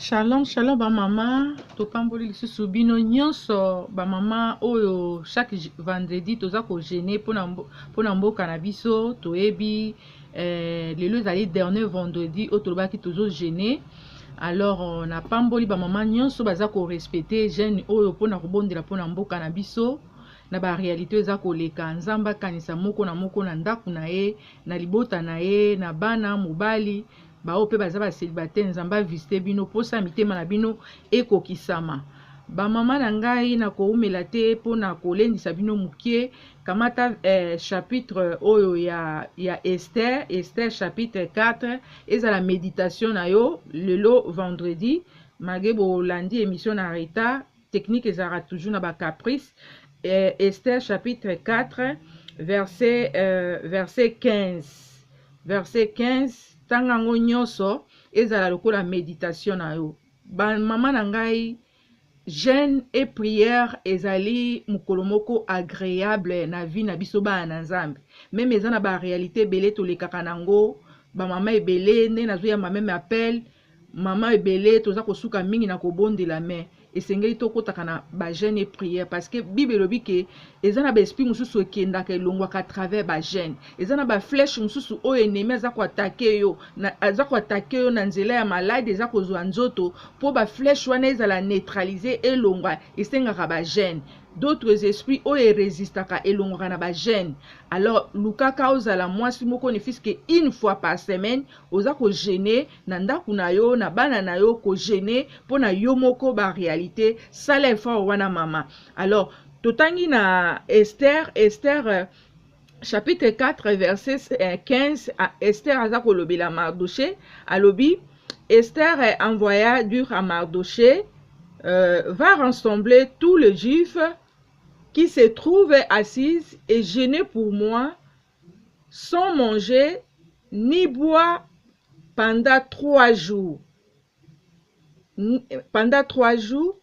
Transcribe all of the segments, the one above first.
Shalom, shalom, ba mama. Topamboli lisusu bino nyonso ba mama oyo chaque vendredi toza ko gêner pona mboka na biso toyebi lelo ezali dernier vendredi oyo tolobaki tozo gêner. Alors na pamboli ba mama nyonso baza ko respecter jeune oyo pona kobondela pona mboka na biso na ba réalité eza koleka nzamba kanisa moko na ndako na ye na libota na ye na bana mobali bao pe baza ba célibataire nzamba visite bino posa mitema na bino ekokisama. Ba mama na ngai na koumela te pona kolendisa bino mukie kamata chapitre oyo ya Esther chapitre 4 ezala méditation na yo lelo vendredi malgré bolandi émission na retard technique ezala toujours na ba caprice. Esther chapitre 4 verset 15 tangango nyonso ezala lokola méditation na yo. Ba mama na ngai jeûne et prière ezali mukolo moko agréable na vie na biso ba na Nzambe. Même eza na ba réalité belé tolekaka nango ba mama ebele nde nazoya même appel mama ebele toza kosuka mingi na kobondela mais esengeli tokotaka na ba jeûne et prière parce que Bible elobi ke eza na ba esprit mususu ekendaka elongwaka à travers ba jeûne, eza na ba flèche mususu oyo ennemi aza ko attaquer yo na nzela ya malade eza kozwa nzoto po ba flèche wana ezala neutraliser elongwa esengaka ba jeûne. D'autres esprits oyo résistaka elongwaka na ba jeûne. Alors lukaka ozala mwasi moko ne fiske une fois par semaine oza ko gêner na ndako na yo na bana na yo ko gêner pona yo moko ba réalité sala effort wana mama. Alors totangi na Esther chapitre 4 verset 15 Esther aza kolobela Mardoché alobi Esther envoya dire à Mardoché va rassembler tous les juifs qui se trouvent assis et gênés pour moi sans manger ni boire pendant 3 jours. Pendant 3 jours,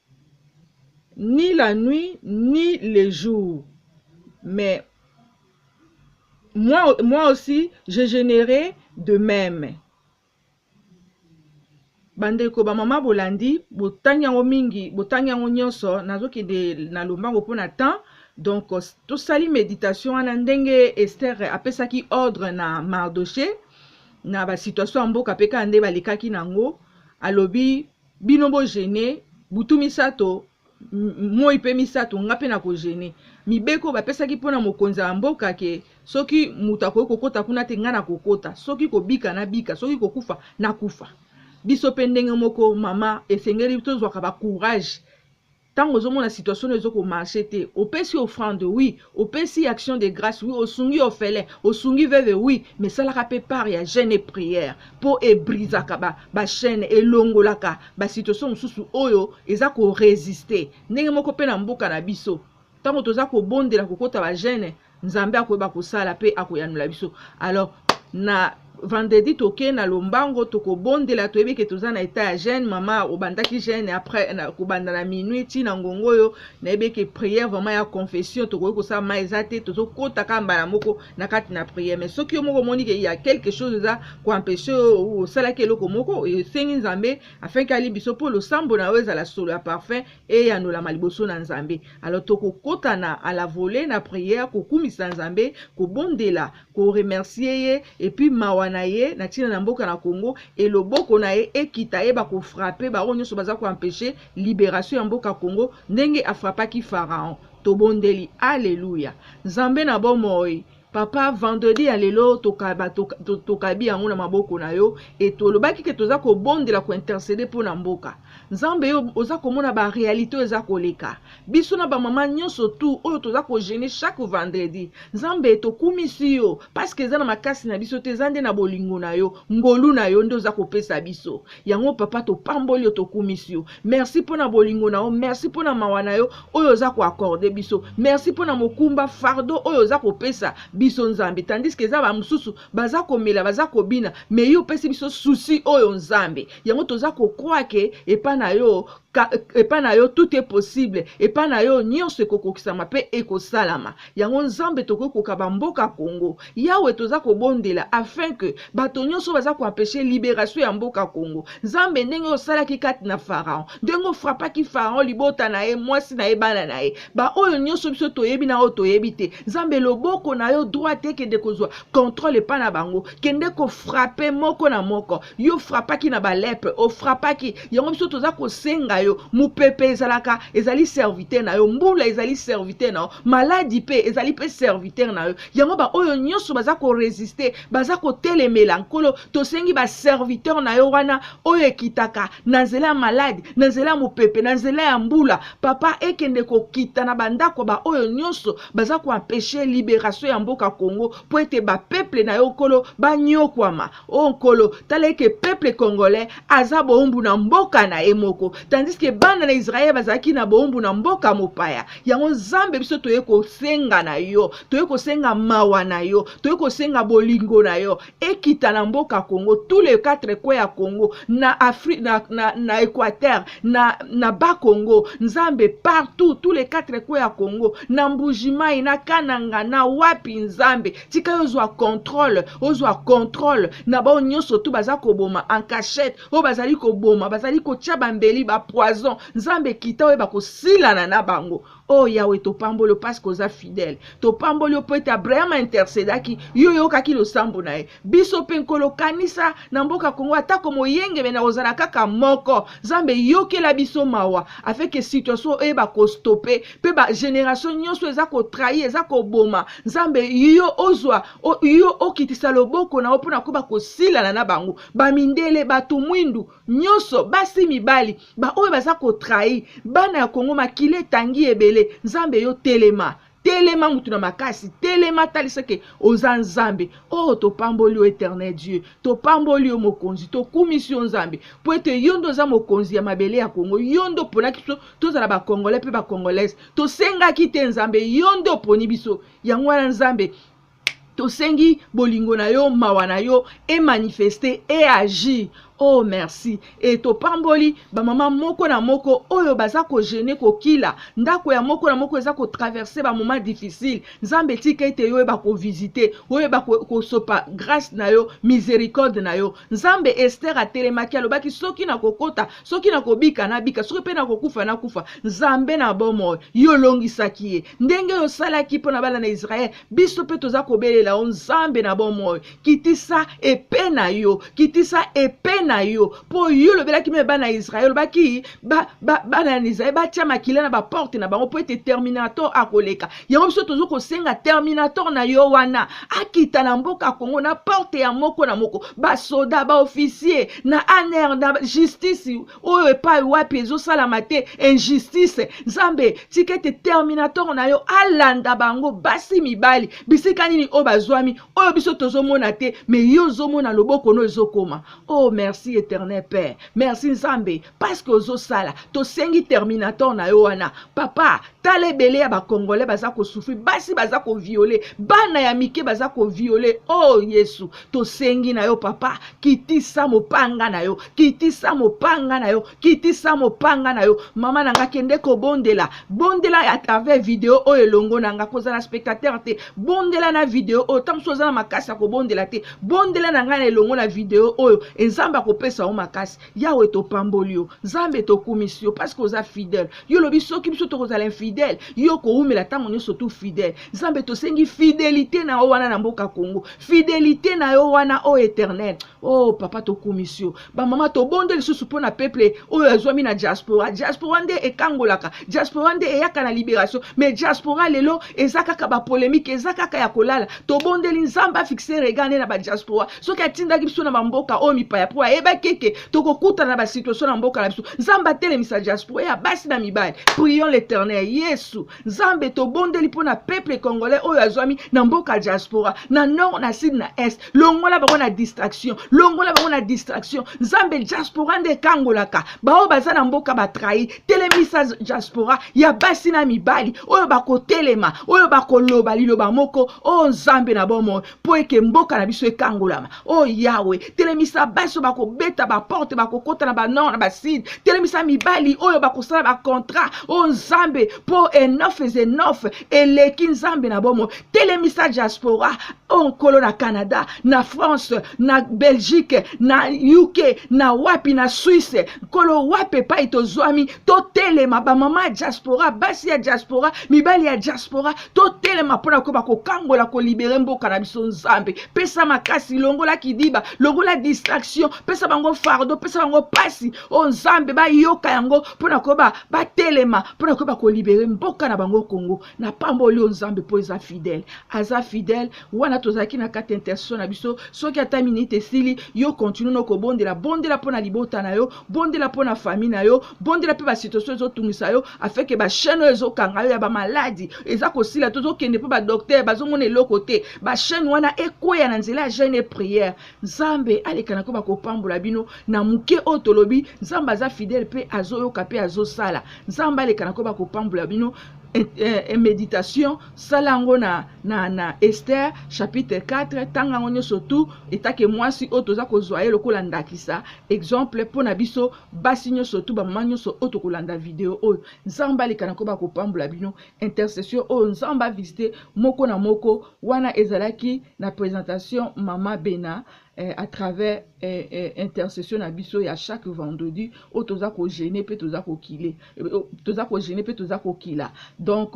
ni la nuit, ni les jours. Mais moi aussi, je gênerai de même. Bandeko ba mama bolandi botangi yango mingi botangi yango nyonso nazokende na lombango mpona temps. Donc tosali méditation wana ndenge Esther apesaki ordre na Mardoché na ba situation mboka peka nde balekaki nango alobi bino bo gêner butu misato moi pe misato ngape na ko gêner mibeko bapesaki mpona mokonzi ya mboka ke soki mutako kokota kuna te ngana kokota soki kobika na bika soki kokufa na kufa. Biso pendenge moko mama esengeli tozwaka ba courage tango ozomona situation ezoko marcher te opesi offrande oui opesi action de grâce oui osungi ofele osungi veve oui mais salaka pe par ya jeûne et prière po ebrisaka ba chaîne elongolaka ba situation mususu oyo eza ko résister ndenge moko pe na mboka na biso tango toza ko bondela kokota ba jeûne Nzambe akoyeba kosala pe akoyanula biso. Alors na vendredi toke na lombango toko bondela toyebi ke toza na état ya jeûne mama obandaki jeûne après na kobanda na minuit tina ngongo yo na yebi ke prière vraiment ya confession toko ko sa ma ezate tozo kota kamba na moko na kati na prière mais soki yo moko moni ke il y a quelque chose za ko empêcher ou sala ke loko moko e sengi Nzambe afin kali biso po lo sambo na weza la solo ya parfum et ya no la maliboso na Nzambe. Alors toko kota na à la volée na prière ko kumisa Nzambe ko bondela ko remercier et puis mawa na ye na tina na mboka na Congo et loboko na ye ekita ye ba ko frapper ba onyo so baza ko empêcher libération ya mboka Congo ndenge afrapaki Pharaon to bondeli. Alléluia. Nzambe na bomoi papa vendredi ya lelo tokabi yango na maboko na yo et tolobaki ke toza ko bondela ko intercéder pour na mboka Nzambe yo oza komona ba réalité eza koleka biso na ba mama nyonso tout oyo toza ko gêner chaque vendredi Nzambe tokumisi yo parce que eza na makasi na biso te zande na bolingo na yo ngolu na yo nde oza kopesa biso yango papa to pamboli yo tokumisi yo. Merci pona bolingo na yo, merci pona mawa na yo oyo oza ko accorder biso, merci pona mokumba fardo oyo oza kopesa biso nzambe, tandis que eza ba mususu baza komela baza kobina mais yo pesi biso souci oyo nzambe. Yango toza ko croire que epa na yo tout est possible, epa na yo nyonso ekokokisama pe ekosalama. Yango nzambe tokokoka bamboka Congo yawe toza kobondela afin que bato nyonso baza ko empêcher libération ya mboka Congo. Nzambe ndenge osalaki kati na Pharaon, ndenge ofrapaki Pharaon libota na ye mwasi na ye bana na ye, ba oyo nyonso biso toyebi na oyo toyebi te. Nzambe loboko na yo droit te kende kozwa contrôle epa na bango, kende ko frapper moko na moko. Yo frapaki na balepre, o frapaki. Yango biso toza kosenga yo mupepe ezalaka ezali serviteur na yo, mbula ezali serviteur na yo, maladi pe ezali pe serviteur na yo. Yango ba oyo nyonso baza ko résister, baza ko telemela nkolo, tosengi ba serviteur na yo wana oyo ekitaka na nzela maladi, na nzela mupepe, na nzela ya mbula. Papa ekende ko kita na bandako ba oyo nyonso baza ko empêcher libération ya mboka Congo po ete ba peuple na yo kolo ba nyokwama. O nkolo tala ke peuple congolais aza boumbu na mboka na emoko, tandis que bana na Israël bazaki na boumbu na mboka mopaya. Yango nzambe biso toye ko senga na yo, toye ko senga mawa na yo, toye ko senga bolingo na yo ekita na mboka Congo, tous les 4 coins ya Congo, na Afrique, na Équateur, na bas Congo, nzambe partout, tous les 4 coins ya Congo, na Mbujimai, na Kananga, na wapi nzambe tika yo zwa contrôle na ba nyonso tu baza ko boma en cachette, o bazali ko boma, bazali ko tia bambeli ba poison. Nzambe kita we ba ko silana na bango. Oh Yahweh topambolo parce que oza fidèle, topambolo po ete Abraham intercedaki yo kaki lo sambo na ye. Biso pe nkolo kanisa na mboka Congo atako moyenge bena ozala kaka moko. Nzambe yokela biso mawa afin que situation ba ko stopper pe ba génération nyonso eza ko trahir, eza ko boma. Nzambe yo ozwa yo okitisa loboko na opona ko ba ko silana na bango, ba mindele bato mwindu nyonso basi mibali ba oyo baza ko trahir bana ya Congo makile tangi ebele. Nzambe yo telema mutu na makasi, telema talisa ke oza nzambe. Oh topamboli yo éternel Dieu, topamboli yo mokonzi, tokumission nzambe po ete yondo za mokonzi ya mabele ya Congo, yondo pona kiso tozala ba congolais pe ba congolaise, tosengaki te nzambe yondo poni biso. Yango wana nzambe tosengi bolingo na yo mawa na yo e manifester et agir. Oh merci. Et to pamboli ba mama moko na moko oyo baza ko gêner ko kila ndako ya moko na moko eza ko traverser ba moment difficile. Nzambe tika ete yo ba ko visiter, oyo ba ko sopa grâce na yo, miséricorde na yo. Nzambe Esther atelemaki alobaki soki na kokota, soki na kobika na bika, soki pe na kokufa na kufa. Nzambe na bomo yo longisaki ye. Ndenge yo salaki pona bala na Israël, biso pe toza kobelela nzambe na bomo kitisa epe na yo, kitisa epe na yo po yo lobelaki me bana Israël baki bana Israël batia makila na ba porte na bango po ete terminator akoleka. Yango biso tozo ko senga terminator na yo wana akita na mboka Congo na porte ya moko na moko, ba soda ba officier na aner na justice oyo epai wapi ezo salama te injustice. Nzambe tikete terminator na yo alanda bango basi mibali bisika nini o bazwami oyo biso tozo mona te me yo zo mona loboko no ezokoma. Oh merci éternel Père, merci Nzambe parce que ozo sala to sengi terminator na yo wana. Papa tale belé ya ba congolais baza ko souffrir, basi baza ko violer, bana ya mike baza ko violer. Oh Yesu to sengi na yo papa, kitisa mopanga na yo, kitisa mopanga na yo, kitisa mopanga na yo. Mama nanga kende ko bondela à travers vidéo o elongo nanga kozala spectateur te, bondela na vidéo o tam soza na makasa ko bondela te, bondela nanga na elongo na vidéo oyo Nzamba ko pesa o makasi. Yawe to pambolio, Nzambe to kumisio parce que oza fidèle. Yo lobi soki biso to kozala infidèle, yo ko umela tango nyo surtout fidèle. Nzambe to sengi fidélité na o wana na mboka Congo, fidélité na yo wana o éternel. Oh papa to kumisio, ba mama to bondeli susu pona peuple o azwami na diaspora. Diaspora nde ekangolaka, diaspora nde eyaka na libération, mais diaspora lelo ezaka ka ba polémique, ezaka ka ya kolala. To bondeli Nzamba fixer regane na ba diaspora. Soki atinda biso na mboka o mipaya po eba keke tokokuta na ba situation na mboka na biso nzambe atelemisa diaspora ya basi na mibali. Prions l'Éternel Yesu nzambe tobondeli pona peuple congolais oyo azwami na mboka diaspora na nord na sud na est longola bango na distraction nzambe diaspora nde kangolaka bao baza na mboka batrahi telemisa diaspora ya basi na mibali oyo bakotelema oyo bakoloba liloba moko o nzambe na bomo po eke mboka na biso ekangolama o yawe telemisa basi bakobeta baporte bakokota na banord na baside telemisa mibali oyo bakosala bacontrat o nzambe po enof eleki nzambe na bomo telemisa diaspora o nkolo na Canada na France na Belgique na UK na wapi na Suisse nkolo wapi pa itozwami to telema ba mama diaspora basi ya diaspora mibali ya diaspora to telema pona ko bakokangola ko libere mboka na biso nzambe pesa makasi longola kidiba longola distraction pesa bango fardo pesa bango pasi o nzambe ba yoka yango pona ko ba telema pona ko ko libere mboka na bango Congo na pamboli o nzambe po eza fidèle aza fidèle wana tozaki na kati intercession na biso soki ata minute sili yo continue no ko bondela pona libota na yo bondela pona famille na yo bondela pe ba situation ezotungisa yo afeke ba chaîne ezokanga yo ya ba maladie eza kosila tozokende pe ba docteur bazomona eloko te ba chaîne wana ekoya na nzela ya jeûne et prière nzambe alekana ko bakopambola bino na muke otolobi nzambe aza fidèle pe azoyoka pe azosala nzambe alekana ko bakopambola bino méditation salango na Esther chapitre 4 tanga ngonyo surtout etake mwasi otoza kozwa ye lokola ndakisa exemple pona biso basi nyo surtout ba mama nyo so otokolanda video oyo nzamba lekana ko bakopambola bino intercession oyo nzamba visiter moko na moko wana ezalaki na présentation mama Bena à travers intercession na biso ya chaque vendredi o toza ko gêner pe toza ko killer toza ko gêner pe toza ko kila donc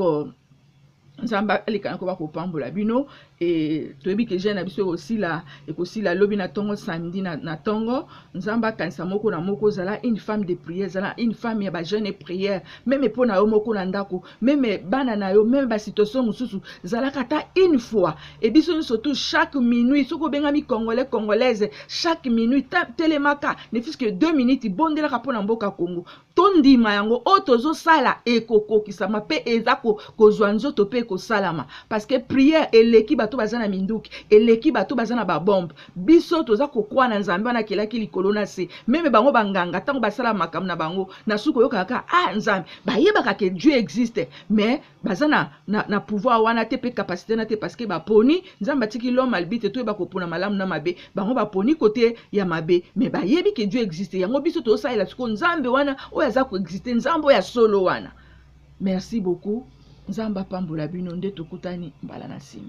nzamba alekana ko bakopambola bino et toyebi ke jeune na biso aussi la lobi na tongo samedi na tongo nzamba kanisa moko na moko zala une femme de prière zala une femme ya ba jeune et prière même po na yo moko na ndako même bana na yo même ba situation mususu zala kata une fois et biso surtout chaque minuit soko bengami congolais congolaise chaque minuit telemaka ne fût-ce que 2 minutes bondela ka pona mboka Congo tondima yango otozo sala ekoko kisama pe ezako kozwa nzoto pe ko salama parce que prière eleki bato bazana minduki eleki bato bazana ba bombe biso toza kokwa na nzambe wana kelaki likolo na se meme bango banganga tango basala makam na bango na suko yokaka nzambe bayebaka ke Dieu existe mais bazana na pouvoir wana te pe capacité na te parce que baponi nzambe tiki l'homme albite to ba kopona malamu na mabe bango baponi côté ya mabe mais bayebi ke Dieu existe yango biso to sala suko nzambe wana oyo aza ko existe nzambe ya solo wana. Merci beaucoup. Nzamba pambola bino nde tokutani mbala na sima.